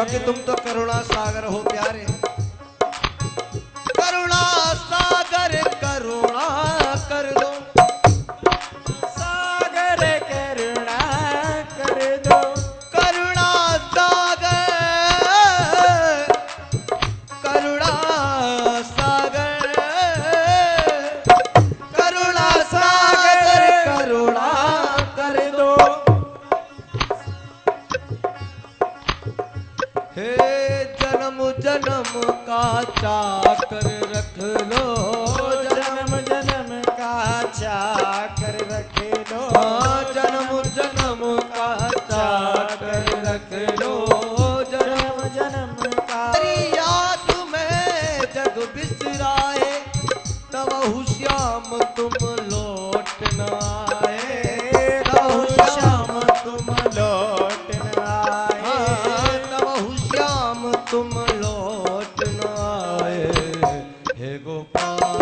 क्योंकि तुम तो करुणा सागर हो प्यारे। करुणा सागर करुणा कर दो, सागर करुणा कर दो। करुणा सागर करुणा सागर करुणा सागर करुणा कर दो। हे जन्म जन्म का चाकर रख लो, जन्म जन्म का चाकर रख लो। हाँ जन्म जन्म का चाकर रख लो, जन्म जन्म का। तेरी याद में जग बिसराए, तब श्याम तुम लौट न आए, तब श्याम तुम लौट न आए। तब श्याम तुम लौट न आए। हे गोपाल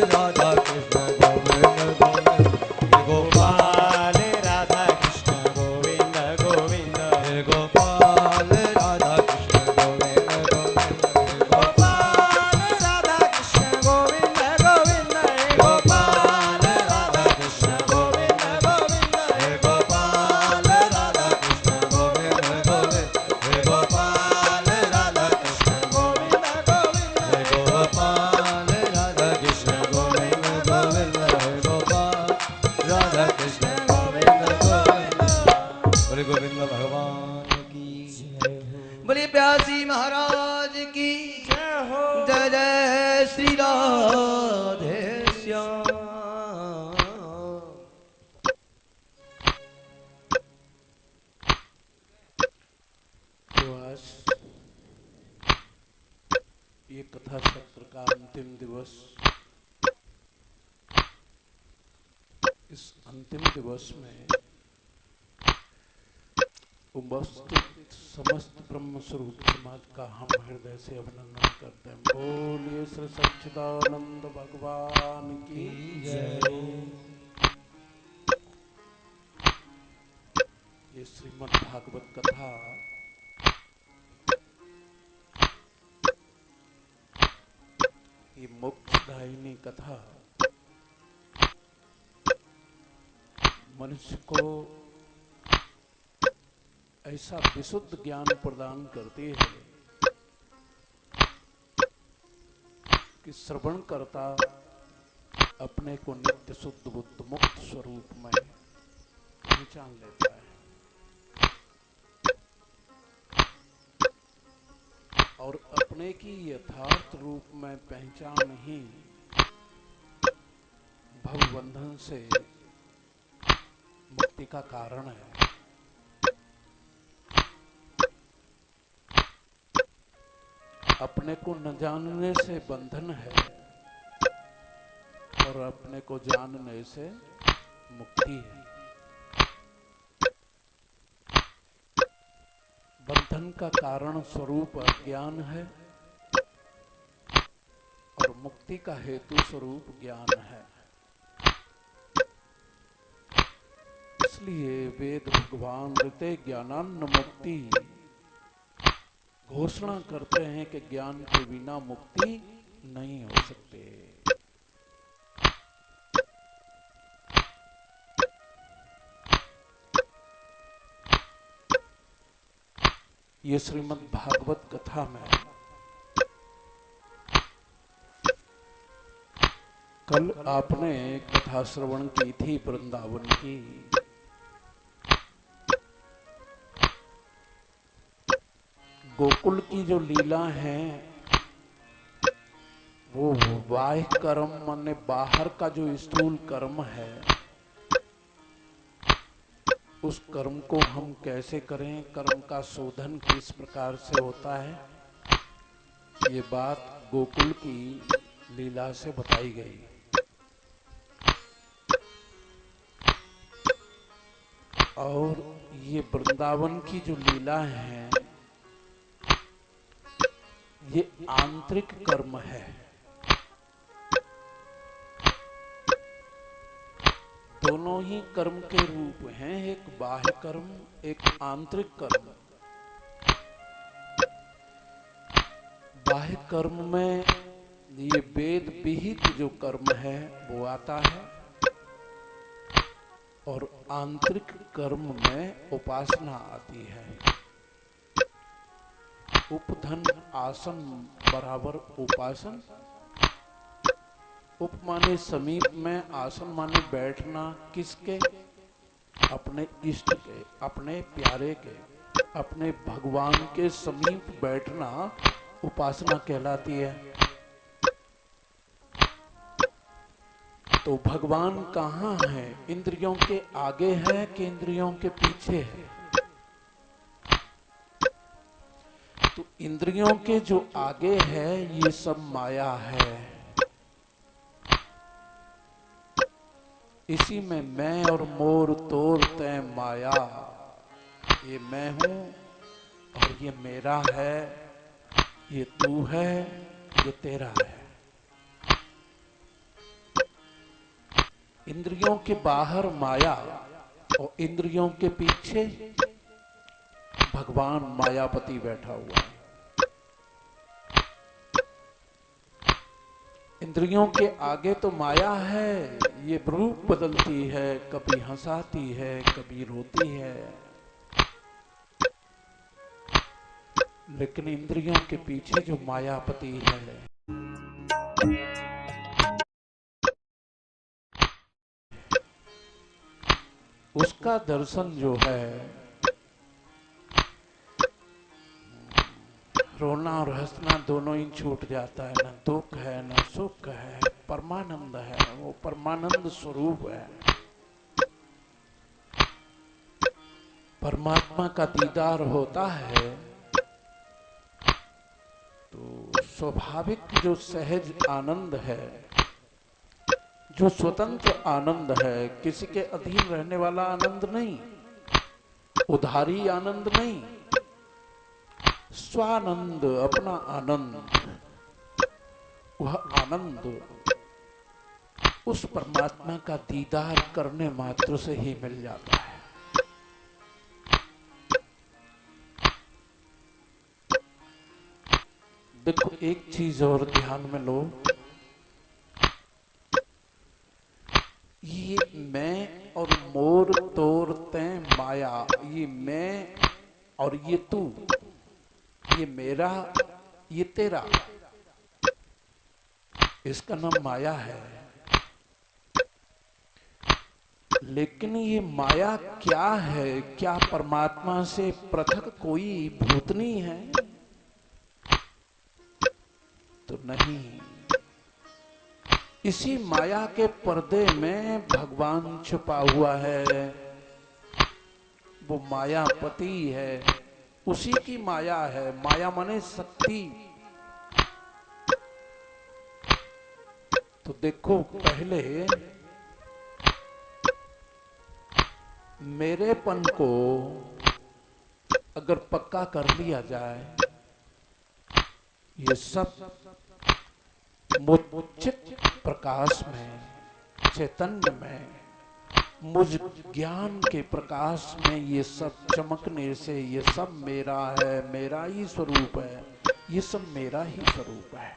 राधा कृष्ण गोविंद गोविंद, हे गोपाल राधा कृष्ण गोविंद गोविंद। हे गोपाल राधा कृष्ण गोविंद गोविंद, हे गोपाल राधा कृष्ण गोविंद गोविंद। हे गोपाल राधा कृष्ण गोविंद गोविंद, हे गोपाल राधा कृष्ण गोविंद गोविंद, हे गोपाल राधा कृष्ण गोविंद गोविंद, हे गोपाल राधा कृष्ण गोविंद गोविंद, हे गोपाल राधा कृष्ण गोविंद गोविंद। बोले गोविंद भगवान की जय हो। बोले प्यासी महाराज की जय हो। जय जय श्री राधे श्याम। तो आज ये कथा सत्र का अंतिम दिवस, इस अंतिम दिवस में उपस्थित समस्त ब्रह्म स्वरूप समाज का हम हृदय से अभिनंदन करते हैं। बोलिए श्री सच्चिदानंद भगवान की जय। ये श्रीमद् भागवत कथा ये मोक्षदायिनी कथा मनुष्य को ऐसा विशुद्ध ज्ञान प्रदान करती है कि श्रवण करता अपने को नित्य शुद्ध बुद्ध मुक्त स्वरूप में पहचान लेता है और अपने की यथार्थ रूप में पहचान ही भवबंधन से मुक्ति का कारण है। अपने को न जानने से बंधन है और अपने को जानने से मुक्ति है। बंधन का कारण स्वरूप अज्ञान है और मुक्ति का हेतु स्वरूप ज्ञान है। इसलिए वेद भगवान ऋते ज्ञानान्न मुक्ति घोषणा करते हैं कि ज्ञान के बिना मुक्ति नहीं हो सकते। ये श्रीमद् भागवत कथा में कल आपने कथा श्रवण की थी वृंदावन की। गोकुल की जो लीला है वो बाह्य कर्म माने बाहर का जो स्थूल कर्म है उस कर्म को हम कैसे करें, कर्म का शोधन किस प्रकार से होता है, ये बात गोकुल की लीला से बताई गई। और ये वृंदावन की जो लीला है ये आंतरिक कर्म है। दोनों ही कर्म के रूप हैं, एक बाह्य कर्म एक आंतरिक कर्म। बाह्य कर्म में ये वेद विहित जो कर्म है वो आता है, और आंतरिक कर्म में उपासना आती है। उपधन आसन बराबर उपासन। उप माने समीप में, आसन माने बैठना, किसके? अपने इष्ट के, अपने प्यारे के, अपने भगवान के समीप बैठना उपासना कहलाती है। तो भगवान कहाँ है? इंद्रियों के आगे है कि इंद्रियों के पीछे है? तो इंद्रियों के जो आगे है ये सब माया है। इसी में मैं और मोर तोर तै माया, ये मैं हूं और ये मेरा है, ये तू है, ये तेरा है। इंद्रियों के बाहर माया और इंद्रियों के पीछे भगवान मायापति बैठा हुआ है। इंद्रियों के आगे तो माया है, ये रूप बदलती है, कभी हंसाती है, कभी रोती है, लेकिन इंद्रियों के पीछे जो मायापति है, उसका दर्शन जो है, रोना और हंसना दोनों ही छूट जाता है। न दुख है न सुख है, परमानंद है, वो परमानंद स्वरूप है। परमात्मा का दीदार होता है तो स्वाभाविक जो सहज आनंद है, जो स्वतंत्र आनंद है, किसी के अधीन रहने वाला आनंद नहीं, उधारी आनंद नहीं, स्वानंद, अपना आनंद, वह आनंद उस परमात्मा का दीदार करने मात्र से ही मिल जाता है। देखो एक चीज और ध्यान में लो, ये मैं और मोर तोर तैं माया, ये मैं और ये तू, ये मेरा, ये तेरा, इसका नाम माया है। लेकिन ये माया क्या है? क्या परमात्मा से पृथक कोई भूतनी है? तो नहीं। इसी माया के पर्दे में भगवान छुपा हुआ है, वो मायापति है, उसी की माया है। माया माने शक्ति। तो देखो, पहले मेरेपन को अगर पक्का कर लिया जाए, ये सब मुचित प्रकाश में, चैतन्य में, मुझ ज्ञान के प्रकाश में ये सब चमकने से ये सब मेरा है, मेरा ही स्वरूप है, ये सब मेरा ही स्वरूप है।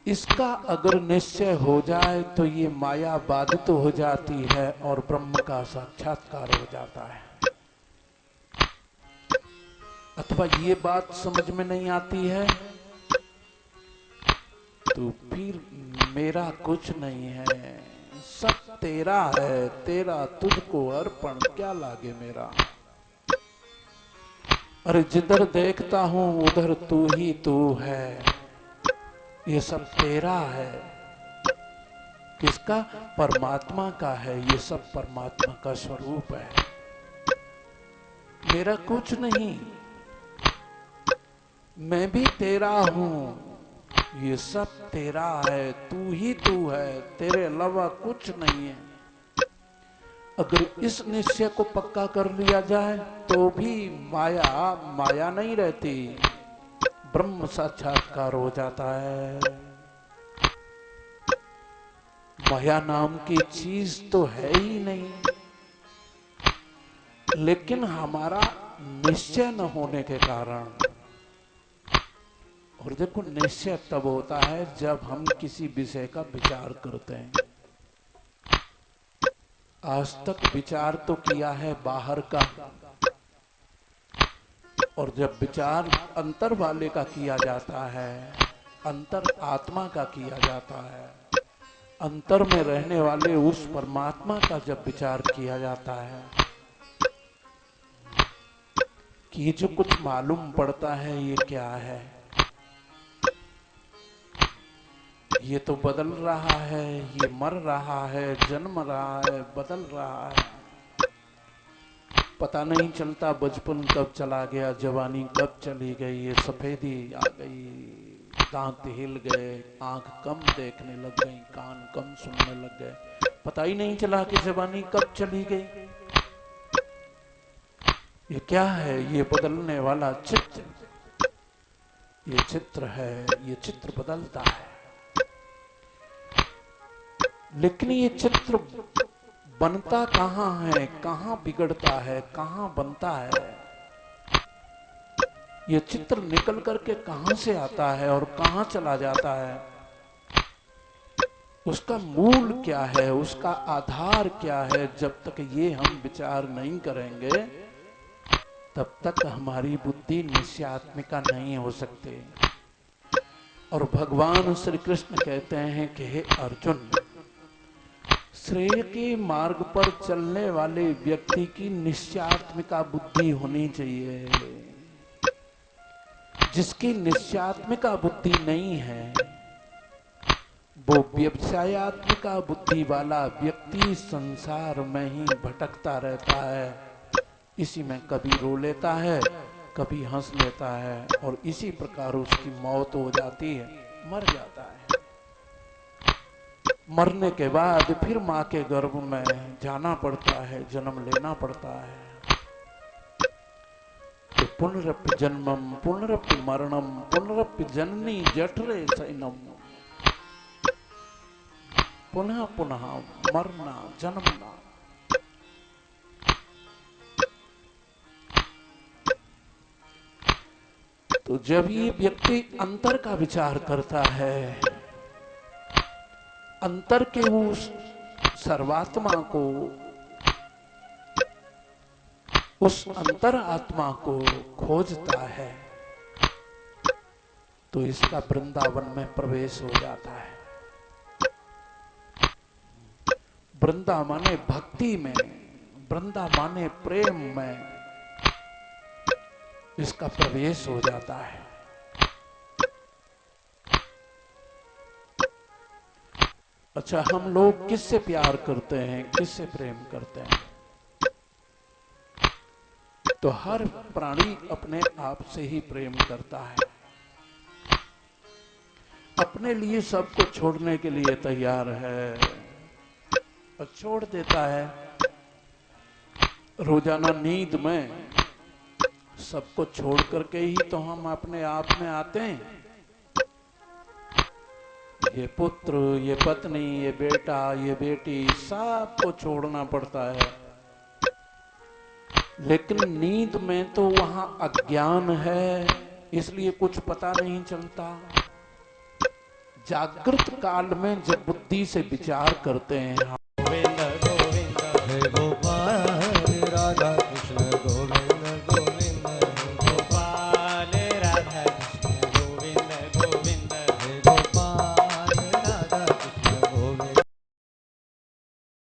इसका अगर निश्चय हो जाए तो ये माया बाधित हो जाती है और ब्रह्म का साक्षात्कार हो जाता है। अथवा ये बात समझ में नहीं आती है तो फिर मेरा कुछ नहीं है, सब तेरा है, तेरा तुझको अर्पण, क्या लागे मेरा। अरे जिधर देखता हूं उधर तू ही तू है, ये सब तेरा है। किसका? परमात्मा का है। ये सब परमात्मा का स्वरूप है, मेरा कुछ नहीं। मैं भी तेरा हूं, ये सब तेरा है, तू ही तू है, तेरे अलावा कुछ नहीं है। अगर इस निश्चय को पक्का कर लिया जाए तो भी माया माया नहीं रहती, ब्रह्म साक्षात्कार हो जाता है। माया नाम की चीज तो है ही नहीं, लेकिन हमारा निश्चय न होने के कारण और देखो, निश्चय तब होता है जब हम किसी विषय का विचार करते हैं। आज तक विचार तो किया है बाहर का, और जब विचार अंतर वाले का किया जाता है, अंतर आत्मा का किया जाता है, अंतर में रहने वाले उस परमात्मा का जब विचार किया जाता है, कि ये जो कुछ मालूम पड़ता है ये क्या है, ये तो बदल रहा है, ये मर रहा है, जन्म रहा है, बदल रहा है, पता नहीं चलता बचपन कब चला गया, जवानी कब चली गई, ये सफेदी आ गई, दांत हिल गए, आंख कम देखने लग गई, कान कम सुनने लग गए, पता ही नहीं चला कि जवानी कब चली गई। ये क्या है? ये बदलने वाला चित्र, ये चित्र है, ये चित्र बदलता है। लेकिन ये चित्र बनता कहाँ है, कहाँ बिगड़ता है, कहाँ बनता है? ये चित्र निकल करके कहाँ से आता है और कहाँ चला जाता है? उसका मूल क्या है, उसका आधार क्या है? जब तक ये हम विचार नहीं करेंगे तब तक हमारी बुद्धि निश्चयात्मिका नहीं हो सकती। और भगवान श्री कृष्ण कहते हैं कि हे अर्जुन, श्रेय के मार्ग पर चलने वाले व्यक्ति की निश्चयात्मिका बुद्धि होनी चाहिए। जिसकी निश्चयात्मिका बुद्धि नहीं है वो व्यवसायत्मिका बुद्धि वाला व्यक्ति संसार में ही भटकता रहता है। इसी में कभी रो लेता है, कभी हंस लेता है, और इसी प्रकार उसकी मौत हो जाती है, मर जाता है। मरने के बाद फिर माँ के गर्भ में जाना पड़ता है, जन्म लेना पड़ता है। तो पुनरपि जन्मम पुनरपि मरणम पुनरपि जननी जठरे शयनम, पुनः पुनः मरना जन्मना। तो जब ये व्यक्ति अंतर का विचार करता है, अंतर के उस सर्वात्मा को, उस अंतर आत्मा को खोजता है, तो इसका वृंदावन में प्रवेश हो जाता है। वृंदा माने भक्ति में, वृंदा माने प्रेम में इसका प्रवेश हो जाता है। अच्छा, हम लोग किससे प्यार करते हैं, किससे प्रेम करते हैं? तो हर प्राणी अपने आप से ही प्रेम करता है, अपने लिए सबको छोड़ने के लिए तैयार है और छोड़ देता है। रोजाना नींद में सबको छोड़ करके ही तो हम अपने आप में आते हैं। ये पुत्र, ये पत्नी, ये बेटा, ये बेटी, सबको छोड़ना पड़ता है। लेकिन नींद में तो वहां अज्ञान है, इसलिए कुछ पता नहीं चलता। जागृत काल में जब बुद्धि से विचार करते हैं